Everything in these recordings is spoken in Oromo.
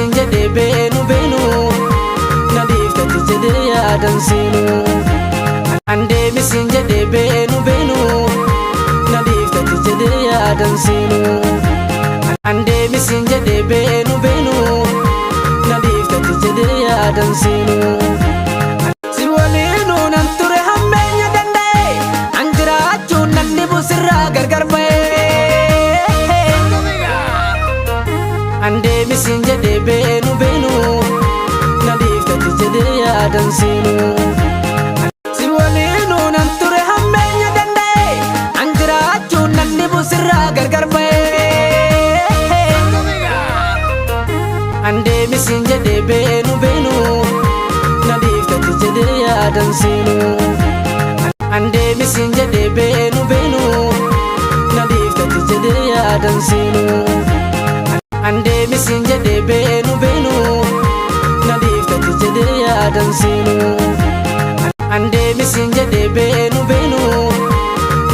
misinja de benu nadif tatijede ya dansinu ande misinja de benu nadif tatijede ya dansinu ande misinja de benu nadif tatijede ya dansinu silwalinu nanture hammenya dandai anjirachu nanni busirra gargar ande misinja de benu nadif tatijede ya dansinu silwalinu nanture hammenya dandai anjirachu nanni busirra gargar ande misinja de benu nadif tatijede ya dansinu ande misinja de benu nadif tatijede ya dansinu ande misinja de benu nadif tatijede ya dansinu ande misinja de benu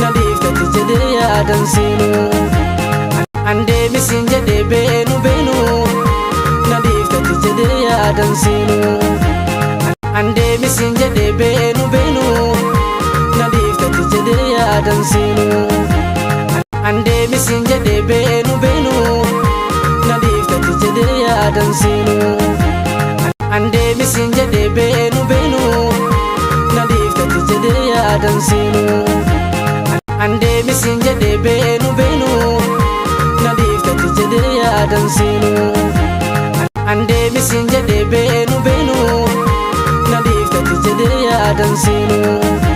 nadif tatijede ya dansinu ande misinja de benu nadif tatijede ya dansinu ande misinja de benu nadif tatijede ya dansinu ande misinja de benu nadif tatijede ya dansinu ande misinja de benu nadif tatijede ya dansinu ande misinja de benu nadif tatijede ya dansinu ande misinja de benu nadif tatijede ya dansinu